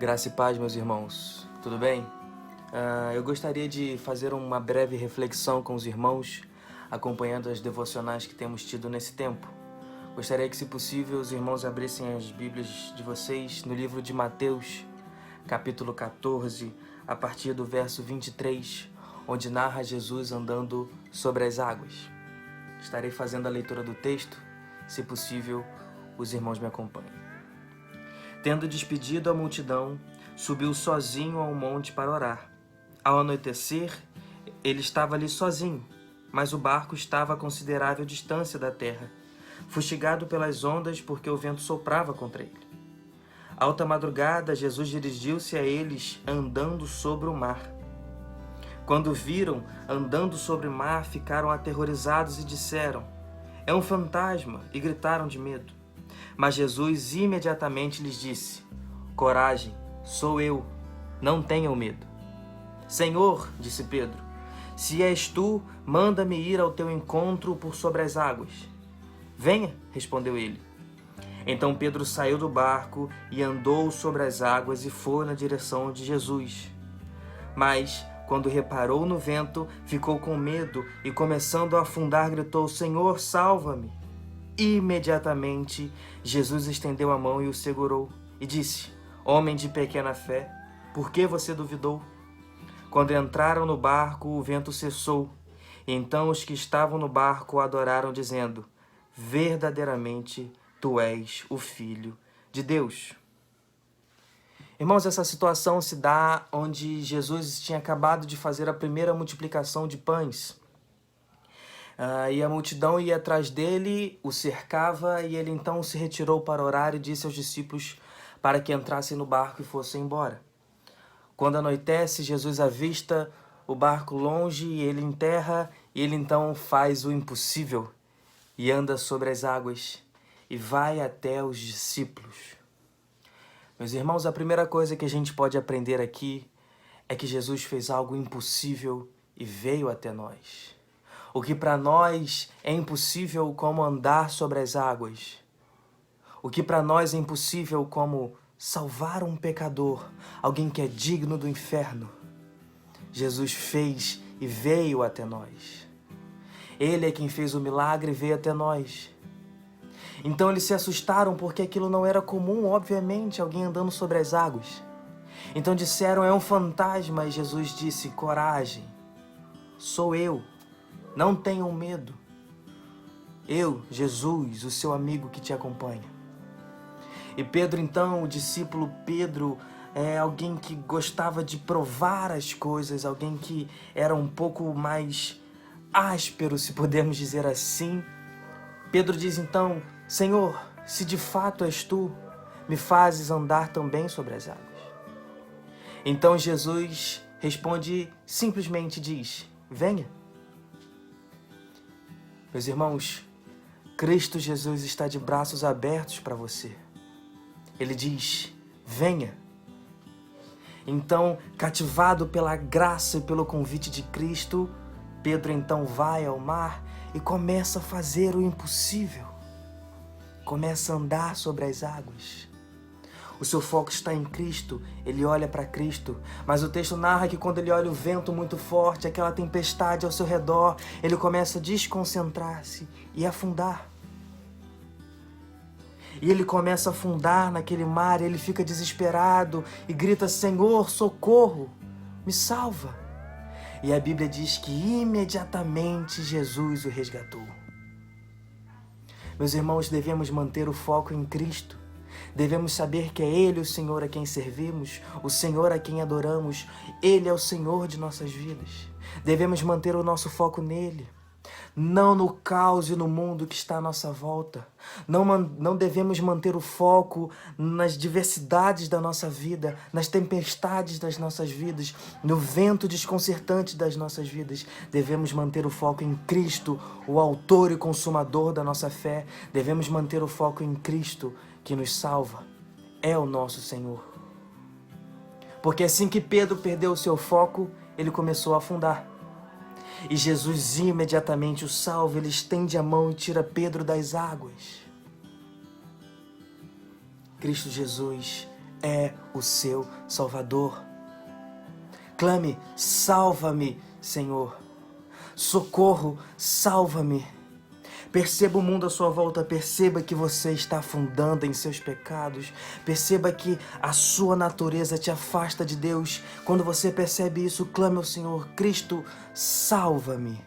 Graça e paz, meus irmãos. Tudo bem? Eu gostaria de fazer uma breve reflexão com os irmãos, acompanhando as devocionais que temos tido nesse tempo. Gostaria que, se possível, os irmãos abrissem as Bíblias de vocês no livro de Mateus, capítulo 14, a partir do verso 23, onde narra Jesus andando sobre as águas. Estarei fazendo a leitura do texto. Se possível, os irmãos me acompanhem. Tendo despedido a multidão, subiu sozinho ao monte para orar. Ao anoitecer, ele estava ali sozinho, mas o barco estava a considerável distância da terra, fustigado pelas ondas porque o vento soprava contra ele. Alta madrugada, Jesus dirigiu-se a eles andando sobre o mar. Quando viram andando sobre o mar, ficaram aterrorizados e disseram: "É um fantasma!" e gritaram de medo. Mas Jesus imediatamente lhes disse: "Coragem, sou eu, não tenham medo." "Senhor", disse Pedro, "se és tu, manda-me ir ao teu encontro por sobre as águas." "Venha", respondeu ele. Então Pedro saiu do barco e andou sobre as águas e foi na direção de Jesus. Mas, quando reparou no vento, ficou com medo e, começando a afundar, gritou: "Senhor, salva-me!" Imediatamente, Jesus estendeu a mão e o segurou e disse: "Homem de pequena fé, por que você duvidou?" Quando entraram no barco, o vento cessou. Então os que estavam no barco o adoraram, dizendo: "Verdadeiramente, tu és o Filho de Deus." Irmãos, essa situação se dá onde Jesus tinha acabado de fazer a primeira multiplicação de pães. E a multidão ia atrás dele, o cercava, e ele então se retirou para orar e disse aos discípulos para que entrassem no barco e fossem embora. Quando anoitece, Jesus avista o barco longe e ele em terra, e ele então faz o impossível e anda sobre as águas e vai até os discípulos. Meus irmãos, a primeira coisa que a gente pode aprender aqui é que Jesus fez algo impossível e veio até nós. O que para nós é impossível, como andar sobre as águas. O que para nós é impossível, como salvar um pecador, alguém que é digno do inferno, Jesus fez e veio até nós. Ele é quem fez o milagre e veio até nós. Então eles se assustaram porque aquilo não era comum, obviamente, alguém andando sobre as águas. Então disseram: "É um fantasma", e Jesus disse: "Coragem, sou eu. Não tenham medo. Eu, Jesus, o seu amigo que te acompanha." E Pedro, então, o discípulo Pedro, é alguém que gostava de provar as coisas, alguém que era um pouco mais áspero, se podemos dizer assim. Pedro diz então: "Senhor, se de fato és tu, me fazes andar também sobre as águas." Então Jesus responde, simplesmente diz: "Venha." Meus irmãos, Cristo Jesus está de braços abertos para você. Ele diz: "Venha." Então, cativado pela graça e pelo convite de Cristo, Pedro então vai ao mar e começa a fazer o impossível. Começa a andar sobre as águas. O seu foco está em Cristo, ele olha para Cristo, mas o texto narra que quando ele olha o vento muito forte, aquela tempestade ao seu redor, ele começa a desconcentrar-se e afundar. E ele começa a afundar naquele mar, ele fica desesperado e grita: "Senhor, socorro, me salva." E a Bíblia diz que imediatamente Jesus o resgatou. Meus irmãos, devemos manter o foco em Cristo. Devemos saber que é Ele o Senhor a quem servimos, o Senhor a quem adoramos. Ele é o Senhor de nossas vidas. Devemos manter o nosso foco nele, não no caos e no mundo que está à nossa volta. Não devemos manter o foco nas diversidades da nossa vida, nas tempestades das nossas vidas, no vento desconcertante das nossas vidas. Devemos manter o foco em Cristo, o autor e consumador da nossa fé. Devemos manter o foco em Cristo, que nos salva. É o nosso Senhor. Porque assim que Pedro perdeu o seu foco, ele começou a afundar. E Jesus imediatamente o salva, ele estende a mão e tira Pedro das águas. Cristo Jesus é o seu Salvador. Clame, salva-me, Senhor. Socorro, salva-me. Perceba o mundo à sua volta, perceba que você está afundando em seus pecados, perceba que a sua natureza te afasta de Deus. Quando você percebe isso, clame ao Senhor: Cristo, salva-me,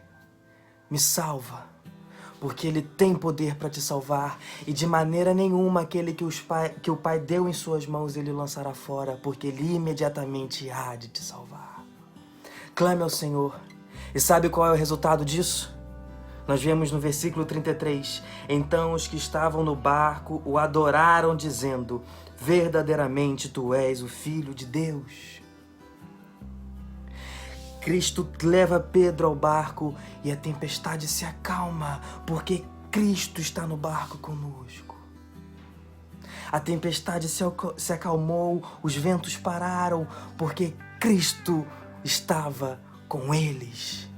me salva, porque Ele tem poder para te salvar e de maneira nenhuma aquele que o Pai deu em suas mãos Ele lançará fora, porque Ele imediatamente há de te salvar. Clame ao Senhor. E sabe qual é o resultado disso? Nós vemos no versículo 33, então os que estavam no barco o adoraram, dizendo: verdadeiramente tu és o Filho de Deus. Cristo leva Pedro ao barco e a tempestade se acalma, porque Cristo está no barco conosco. A tempestade se acalmou, os ventos pararam, porque Cristo estava com eles.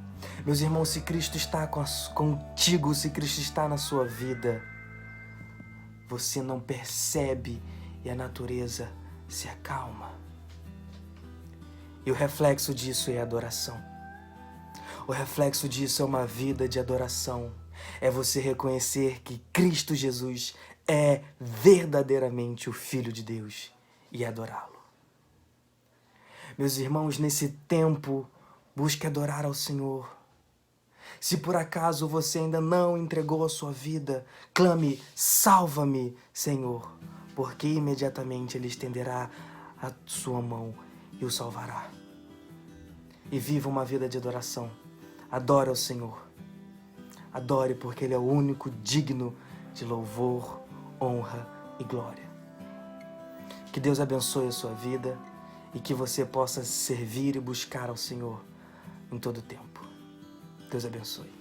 Meus irmãos, se Cristo está contigo, se Cristo está na sua vida, você não percebe e a natureza se acalma. E o reflexo disso é a adoração. O reflexo disso é uma vida de adoração. É você reconhecer que Cristo Jesus é verdadeiramente o Filho de Deus e adorá-lo. Meus irmãos, nesse tempo, busque adorar ao Senhor. Se por acaso você ainda não entregou a sua vida, clame: salva-me, Senhor, porque imediatamente Ele estenderá a sua mão e o salvará. E viva uma vida de adoração. Adore ao Senhor. Adore, porque Ele é o único digno de louvor, honra e glória. Que Deus abençoe a sua vida e que você possa servir e buscar ao Senhor em todo o tempo. Deus abençoe.